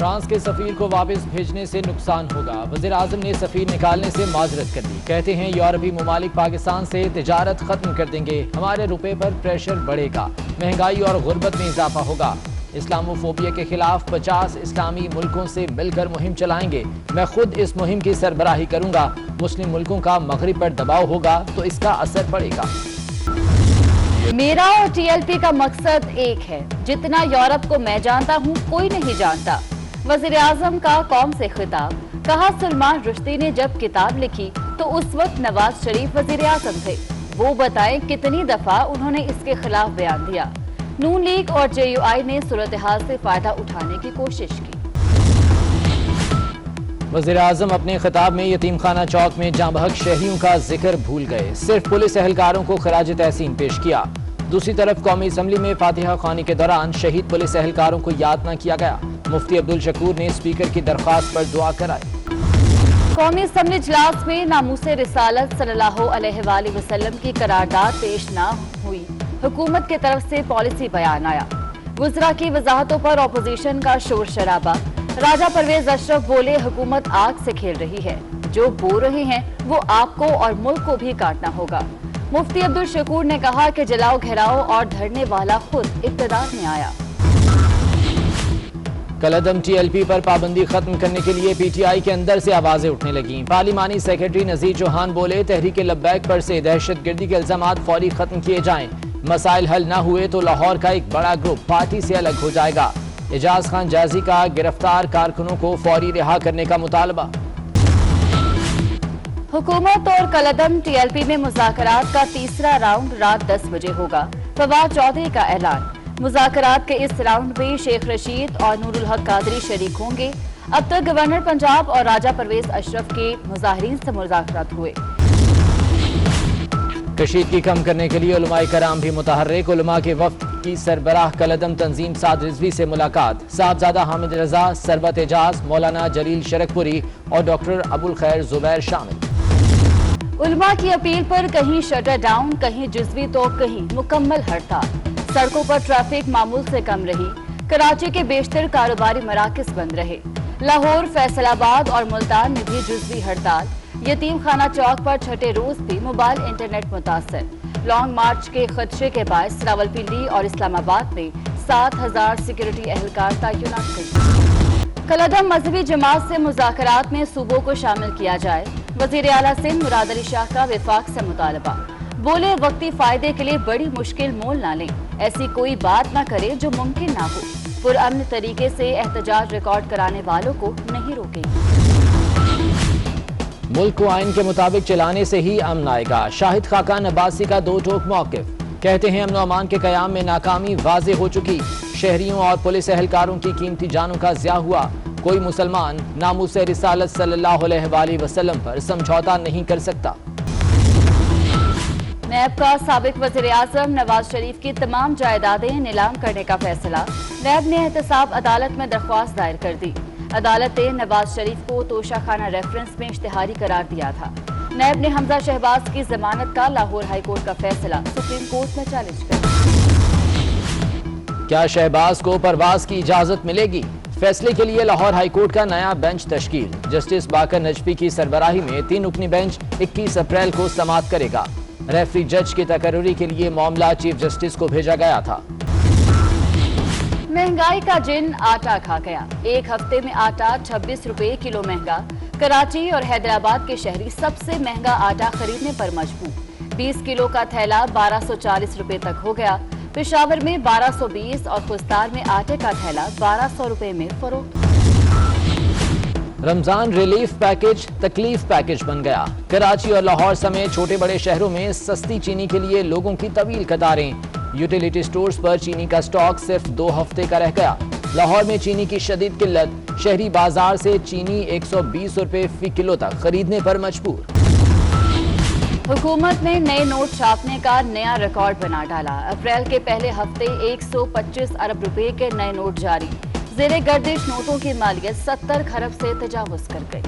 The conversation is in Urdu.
فرانس کے سفیر کو واپس بھیجنے سے نقصان ہوگا، وزیر اعظم نے سفیر نکالنے سے معذرت کر دی، کہتے ہیں یورپی ممالک پاکستان سے تجارت ختم کر دیں گے، ہمارے روپے پر پریشر بڑھے گا، مہنگائی اور غربت میں اضافہ ہوگا، اسلاموفوبیا کے خلاف 50 اسلامی ملکوں سے مل کر مہم چلائیں گے، میں خود اس مہم کی سربراہی کروں گا، مسلم ملکوں کا مغرب پر دباؤ ہوگا تو اس کا اثر پڑے گا۔ میرا اور ٹی ایل پی کا مقصد ایک ہے، جتنا یورپ کو میں جانتا ہوں کوئی نہیں جانتا۔ وزیر اعظم کا قوم سے خطاب، کہا سلمان رشدی نے جب کتاب لکھی تو اس وقت نواز شریف وزیر اعظم تھے، وہ بتائیں کتنی دفعہ انہوں نے اس کے خلاف بیان دیا۔ نون لیگ اور جے یو آئی نے صورتحال سے فائدہ اٹھانے کی کوشش کی۔ وزیر اعظم اپنے خطاب میں یتیم خانہ چوک میں جاں بحق شہریوں کا ذکر بھول گئے، صرف پولیس اہلکاروں کو خراج تحسین پیش کیا۔ دوسری طرف قومی اسمبلی میں فاتحہ خوانی کے دوران شہید پولیس اہلکاروں کو یاد نہ کیا گیا، مفتی عبدالشکور نے اسپیکر کی درخواست پر دعا کرائی۔ قومی اسمبلی اجلاس میں ناموس رسالت صلی اللہ علیہ وآلہ وسلم کی قرارداد پیش نہ ہوئی، حکومت کی طرف سے پالیسی بیان آیا، وزراء کی وضاحتوں پر اپوزیشن کا شور شرابہ، راجہ پرویز اشرف بولے حکومت آگ سے کھیل رہی ہے، جو بو رہے ہیں وہ آپ کو اور ملک کو بھی کاٹنا ہوگا۔ مفتی عبدالشکور نے کہا کہ جلاؤ گھیراؤ اور دھرنے والا خود اقتدار میں آیا۔ کالعدم ٹی ایل پی پر پابندی ختم کرنے کے لیے پی ٹی آئی کے اندر سے آوازیں اٹھنے لگیں، پارلیمانی سیکرٹری نذیر چوہان بولے تحریک لبیک پر سے دہشت گردی کے الزامات فوری ختم کیے جائیں، مسائل حل نہ ہوئے تو لاہور کا ایک بڑا گروپ پارٹی سے الگ ہو جائے گا، اعجاز خان جازی کا گرفتار کارکنوں کو فوری رہا کرنے کا مطالبہ۔ حکومت اور کالعدم ٹی ایل پی میں مذاکرات کا تیسرا راؤنڈ رات 10 بجے ہوگا، فواد چودھری کا اعلان، مذاکرات کے اس راؤنڈ میں شیخ رشید اور نور الحق قادری شریک ہوں گے، اب تک گورنر پنجاب اور راجہ پرویز اشرف کے مظاہرین سے مذاکرات ہوئے۔ کشیدگی کم کرنے کے لیے علماء کرام بھی متحرک، علماء کے وفد کی سربراہ کالعدم تنظیم سعد رضوی سے ملاقات، صاحبزادہ حامد رضا، سربت اعجاز، مولانا جلیل شرکپوری اور ڈاکٹر ابوالخیر زبیر شامل۔ علماء کی اپیل پر کہیں شٹر ڈاؤن، کہیں جزوی تو کہیں مکمل ہڑتال، سڑکوں پر ٹریفک معمول سے کم رہی، کراچی کے بیشتر کاروباری مراکز بند رہے، لاہور، فیصل آباد اور ملتان میں بھی جزوی ہڑتال، یتیم خانہ چوک پر چھٹے روز بھی موبائل انٹرنیٹ متاثر، لانگ مارچ کے خدشے کے باعث راولپنڈی اور اسلام آباد میں 7000 سیکورٹی اہلکار تعینات کیے۔ کالعدم مذہبی جماعت سے مذاکرات میں صوبوں کو شامل کیا جائے، وزیر اعلیٰ سندھ مراد علی شاہ کا وفاق سے مطالبہ، بولے وقتی فائدے کے لیے بڑی مشکل مول نہ لیں، ایسی کوئی بات نہ کرے جو ممکن نہ ہو، پرامن طریقے سے احتجاج ریکارڈ کرانے والوں کو نہیں روکے گی۔ ملک کو آئین کے مطابق چلانے سے ہی امن آئے گا، شاہد خاقان عباسی کا دو ٹوک موقف، کہتے ہیں امن و امان کے قیام میں ناکامی واضح ہو چکی، شہریوں اور پولیس اہلکاروں کی قیمتی جانوں کا ضیاع ہوا، کوئی مسلمان ناموس رسالت صلی اللہ علیہ وآلہ وسلم پر سمجھوتا نہیں کر سکتا۔ نیب کا سابق وزیر اعظم نواز شریف کی تمام جائیدادیں نیلام کرنے کا فیصلہ، نیب نے احتساب عدالت میں درخواست دائر کر دی، عدالت نے نواز شریف کو توشہ خانہ ریفرنس میں اشتہاری قرار دیا تھا، نیب نے حمزہ شہباز کی ضمانت کا لاہور ہائی کورٹ کا فیصلہ سپریم کورٹ میں چیلنج کر دیا۔ کیا شہباز کو پرواز کی اجازت ملے گی؟ فیصلے کے لیے لاہور ہائی کورٹ کا نیا بینچ تشکیل، جسٹس باقر نجفی کی سربراہی میں 3 رکنی بینچ 21 اپریل کو سماعت کرے گا، ریفری جج کی تقرری کے لیے معاملہ چیف جسٹس کو بھیجا گیا تھا۔ مہنگائی کا جن آٹا کھا گیا، ایک ہفتے میں آٹا 26 روپے کلو مہنگا، کراچی اور حیدرآباد کے شہری سب سے مہنگا آٹا خریدنے پر مجبور، 20 کلو کا تھیلا 1240 روپے تک ہو گیا، پشاور میں 1220 اور خوستار میں آٹے کا تھیلا 1200 روپے میں فروخت۔ رمضان ریلیف پیکج تکلیف پیکج بن گیا، کراچی اور لاہور سمیت چھوٹے بڑے شہروں میں سستی چینی کے لیے لوگوں کی طویل قطاریں، یوٹیلیٹی سٹورز پر چینی کا سٹاک صرف 2 ہفتے کا رہ گیا، لاہور میں چینی کی شدید قلت، شہری بازار سے چینی 120 روپے فی کلو تک خریدنے پر مجبور۔ حکومت نے نئے نوٹ چھاپنے کا نیا ریکارڈ بنا ڈالا، اپریل کے پہلے ہفتے 125 ارب روپے کے نئے نوٹ جاری، زیر گردش نوٹوں کی مالیت 70 کھرب سے تجاوز کر گئی۔